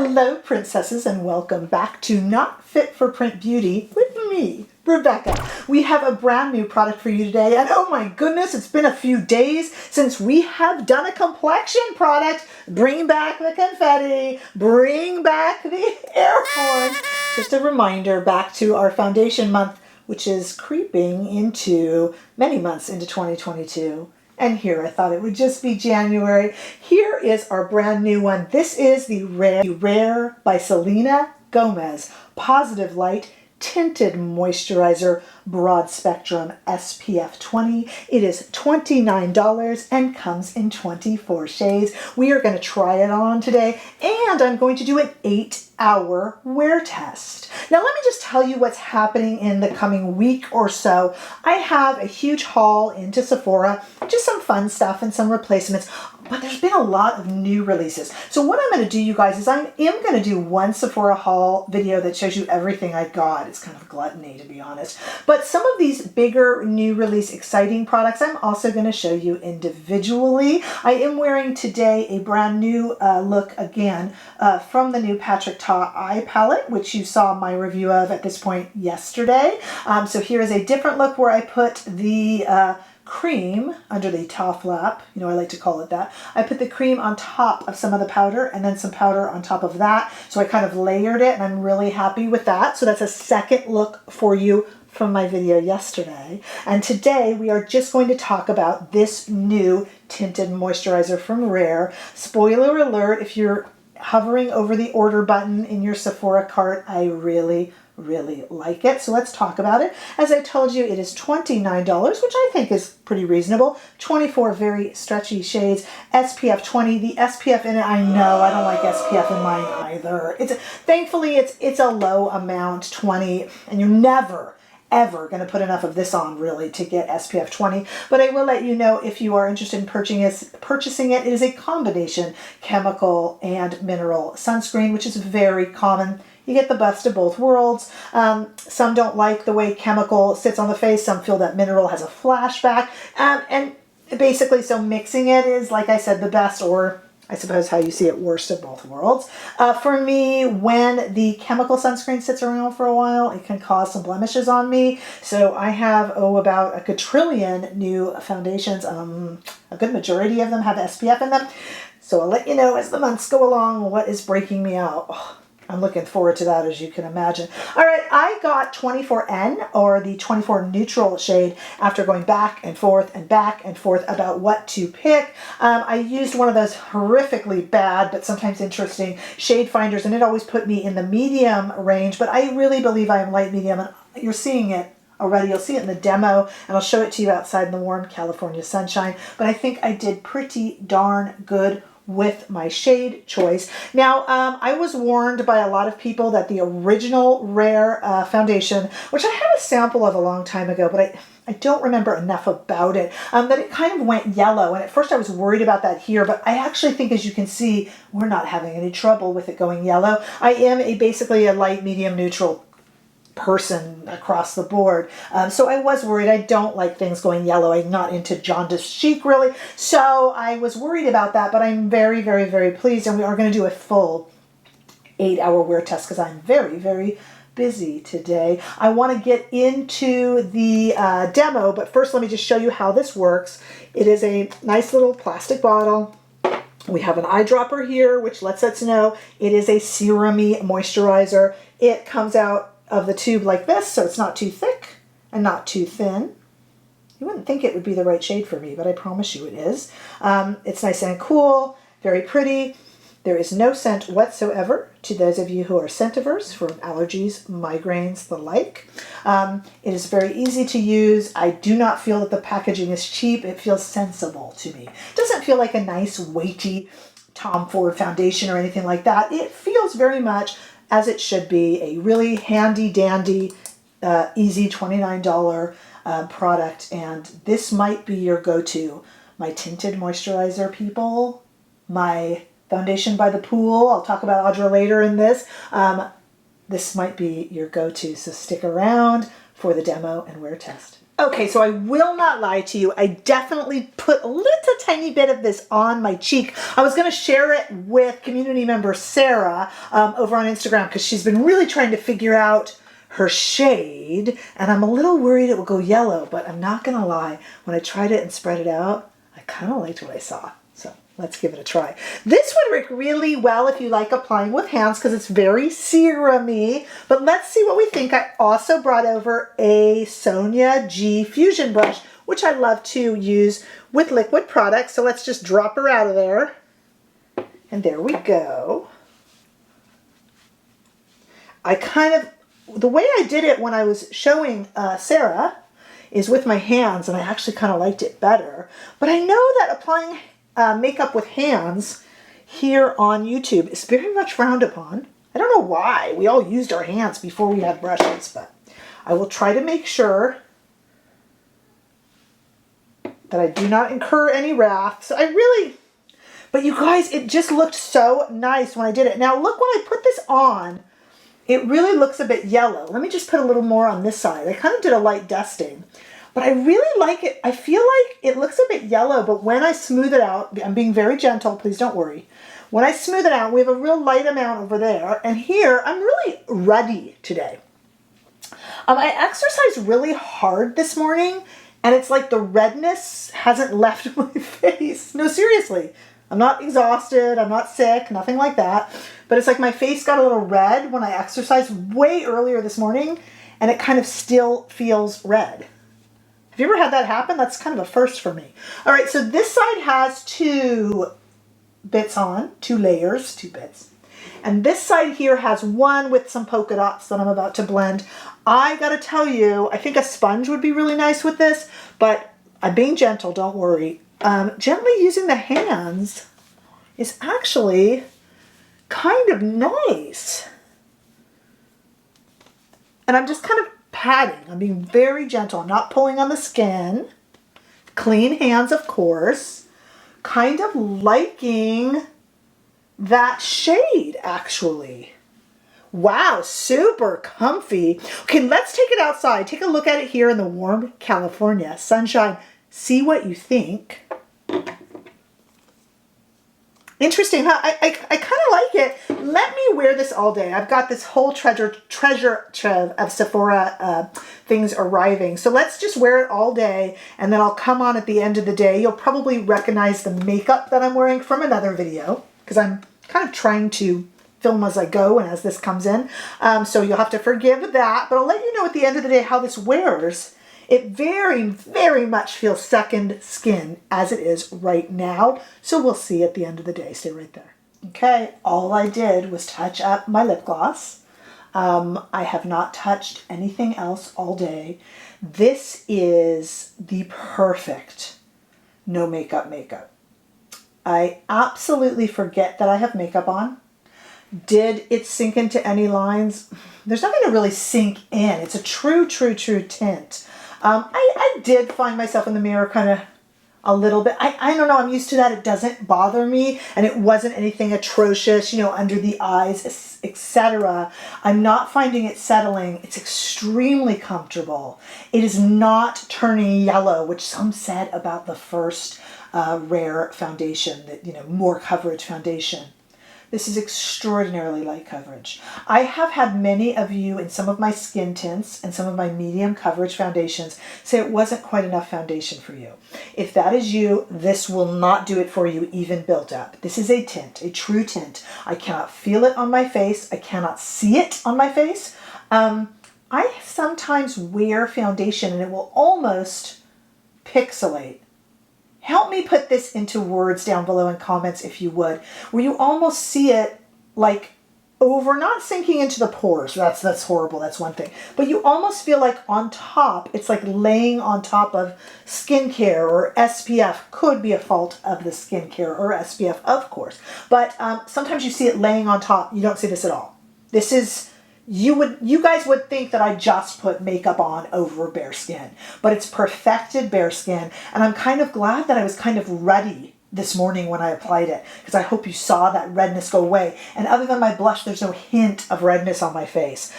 Hello, princesses, and welcome back to Not Fit for Print Beauty with me, Rebecca. We have a brand new product for you today, and oh my goodness, it's been a few days since we have done a complexion product. Bring back the confetti, bring back the air horns. Just a reminder back to our foundation month, which is creeping into many months into 2022. And here I thought it would just be January. Here is our brand new one. This is the Rare by Selena Gomez Positive Light Tinted Moisturizer Broad Spectrum SPF 20. It is $29 and comes in 24 shades. We are going to try it on today, and I'm going to do an 8-hour wear test. Now let me just tell you what's happening in the coming week or so. I have a huge haul into Sephora, just some fun stuff and some replacements, but there's been a lot of new releases. So what I'm going to do, you guys, is I am going to do one Sephora haul video that shows you everything I got. It's kind of gluttony, to be honest. But some of these bigger new release exciting products I'm also going to show you individually. I am wearing today a brand new look again from the new Patrick Ta eye palette, which you saw my review of at this point yesterday. So here is a different look where I put the cream under the Ta flap, you know, I like to call it that. I put the cream on top of some of the powder and then some powder on top of that. So I kind of layered it, and I'm really happy with that. So that's a second look for you from my video yesterday. And today we are just going to talk about this new tinted moisturizer from Rare. Spoiler alert, if you're hovering over the order button in your Sephora cart, I really like it. So let's talk about it. As I told you, it is $29, which I think is pretty reasonable. 24 very stretchy shades, SPF 20. The SPF in it, I know I don't like SPF in mine either. Thankfully it's a low amount, 20, and you're never ever going to put enough of this on really to get SPF 20, but I will let you know if you are interested in purchasing it. It is a combination chemical and mineral sunscreen, which is very common. You get the best of both worlds. Some don't like the way chemical sits on the face. Some feel that mineral has a flashback. And basically, so mixing it is, like I said, the best, or I suppose how you see it, worst of both worlds. For me, when the chemical sunscreen sits around for a while, it can cause some blemishes on me. So I have, about a quadrillion new foundations. A good majority of them have SPF in them. So I'll let you know as the months go along what is breaking me out. Oh, I'm looking forward to that, as you can imagine. All right, I got 24N, or the 24 neutral shade, after going back and forth about what to pick. I used one of those horrifically bad but sometimes interesting shade finders, and it always put me in the medium range, but I really believe I am light medium, and you're seeing it already. You'll see it in the demo, and I'll show it to you outside in the warm California sunshine, but I think I did pretty darn good with my shade choice. Now, I was warned by a lot of people that the original Rare foundation, which I had a sample of a long time ago, but I don't remember enough about it, that it kind of went yellow. And at first I was worried about that here, but I actually think, as you can see, we're not having any trouble with it going yellow. I am basically a light, medium, neutral person across the board. So I was worried. I don't like things going yellow. I'm not into jaundice chic, really. So I was worried about that, but I'm very pleased. And we are going to do a full 8-hour wear test because I'm very busy today. I want to get into the demo, but first let me just show you how this works. It is a nice little plastic bottle. We have an eyedropper here, which lets us know it is a serum-y moisturizer. It comes out of the tube like this, so it's not too thick and not too thin. You wouldn't think it would be the right shade for me, but I promise you it is. It's nice and cool, very pretty. There is no scent whatsoever to those of you who are scent-averse from allergies, migraines, the like. It is very easy to use. I do not feel that the packaging is cheap. It feels sensible to me. It doesn't feel like a nice, weighty Tom Ford foundation or anything like that. It feels very much as it should be, a really handy-dandy, easy $29 product, and this might be your go-to. My tinted moisturizer, people, my foundation by the pool, I'll talk about Audra later in this. This might be your go-to, so stick around for the demo and wear test. Okay, so I will not lie to you. I definitely put a little tiny bit of this on my cheek. I was going to share it with community member Sarah over on Instagram because she's been really trying to figure out her shade, and I'm a little worried it will go yellow, but I'm not going to lie. When I tried it and spread it out, I kind of liked what I saw. So let's give it a try. This would work really well if you like applying with hands because it's very serum-y. But let's see what we think. I also brought over a Sonia G Fusion brush, which I love to use with liquid products. So let's just drop her out of there. And there we go. The way I did it when I was showing Sarah is with my hands, and I actually kind of liked it better. But I know that applying makeup with hands here on YouTube is very much frowned upon. I don't know why. We all used our hands before we had brushes, but I will try to make sure that I do not incur any wrath. So but you guys, it just looked so nice when I did it. Now look, when I put this on, it really looks a bit yellow. Let me just put a little more on this side. I kind of did a light dusting. But I really like it. I feel like it looks a bit yellow, but when I smooth it out, I'm being very gentle, please don't worry. When I smooth it out, we have a real light amount over there, and here, I'm really ruddy today. I exercised really hard this morning, and it's like the redness hasn't left my face. No, seriously. I'm not exhausted, I'm not sick, nothing like that. But it's like my face got a little red when I exercised way earlier this morning, and it kind of still feels red. Have you ever had that happen? That's kind of a first for me. All right, so this side has 2 bits on, 2 layers, 2 bits. And this side here has one with some polka dots that I'm about to blend. I gotta tell you, I think a sponge would be really nice with this, but I'm being gentle, don't worry. Gently using the hands is actually kind of nice. And I'm just kind of patting. I'm being very gentle. I'm not pulling on the skin. Clean hands, of course. Kind of liking that shade, actually. Wow, super comfy. Okay, let's take it outside. Take a look at it here in the warm California sunshine. See what you think. Interesting, huh? I kind of like it. Let me wear this all day. I've got this whole treasure trove of Sephora things arriving. So let's just wear it all day, and then I'll come on at the end of the day. You'll probably recognize the makeup that I'm wearing from another video, because I'm kind of trying to film as I go and as this comes in. So you'll have to forgive that, but I'll let you know at the end of the day how this wears. It very, very much feels second skin as it is right now. So we'll see at the end of the day. Stay right there. Okay, all I did was touch up my lip gloss. I have not touched anything else all day. This is the perfect no makeup makeup. I absolutely forget that I have makeup on. Did it sink into any lines? There's nothing to really sink in. It's a true tint. I did find myself in the mirror kind of a little bit. I don't know, I'm used to that. It doesn't bother me, and it wasn't anything atrocious, you know, under the eyes, etc. I'm not finding it settling. It's extremely comfortable. It is not turning yellow, which some said about the first Rare foundation, that, you know, more coverage foundation. This is extraordinarily light coverage. I have had many of you in some of my skin tints and some of my medium coverage foundations say it wasn't quite enough foundation for you. If that is you, this will not do it for you even built up. This is a tint, a true tint. I cannot feel it on my face. I cannot see it on my face. I sometimes wear foundation and it will almost pixelate. Help me put this into words down below in comments if you would, where you almost see it like over, not sinking into the pores. That's horrible, that's one thing. But you almost feel like on top, it's like laying on top of skincare or SPF. Could be a fault of the skincare or SPF, of course. But sometimes you see it laying on top. You don't see this at all. This is, you guys would think that I just put makeup on over bare skin, but it's perfected bare skin. And I'm kind of glad that I was kind of ruddy this morning when I applied it, because I hope you saw that redness go away. And other than my blush, there's no hint of redness on my face.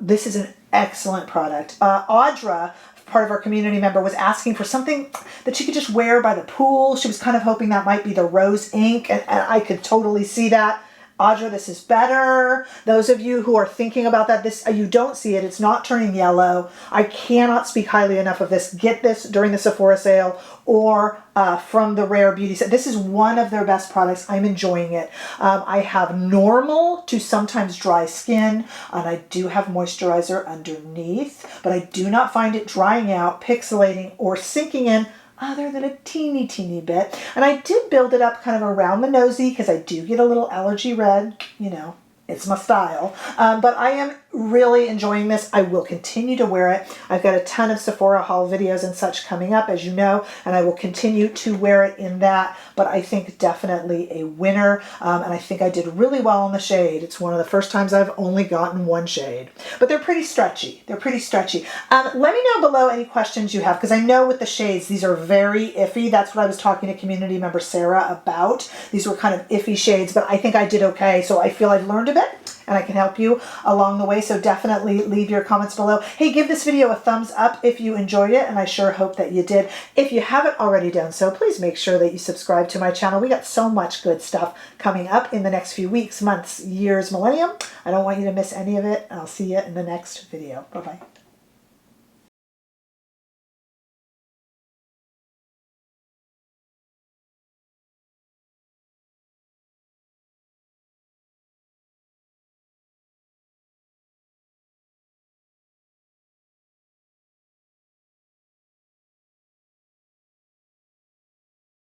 This is an excellent product. Audra part of our community member was asking for something that she could just wear by the pool. She was kind of hoping that might be the rose ink, and I could totally see that. Audra, this is better. Those of you who are thinking about that, this you don't see it. It's not turning yellow. I cannot speak highly enough of this. Get this during the Sephora sale or from the Rare Beauty set. This is one of their best products. I'm enjoying it. I have normal to sometimes dry skin, and I do have moisturizer underneath, but I do not find it drying out, pixelating, or sinking in other than a teeny bit. And I did build it up kind of around the nosy because I do get a little allergy red, you know, it's my style. But I am really enjoying this. I will continue to wear it. I've got a ton of Sephora haul videos and such coming up, as you know, and I will continue to wear it in that. But I think definitely a winner. And I think I did really well in the shade. It's one of the first times I've only gotten one shade. But they're pretty stretchy. They're pretty stretchy. Let me know below any questions you have, because I know with the shades, these are very iffy. That's what I was talking to community member Sarah about. These were kind of iffy shades, but I think I did okay. So I feel I've learned a bit, and I can help you along the way. So definitely leave your comments below. Hey, give this video a thumbs up if you enjoyed it, and I sure hope that you did. If you haven't already done so, please make sure that you subscribe to my channel. We got so much good stuff coming up in the next few weeks, months, years, millennium. I don't want you to miss any of it. I'll see you in the next video. Bye-bye.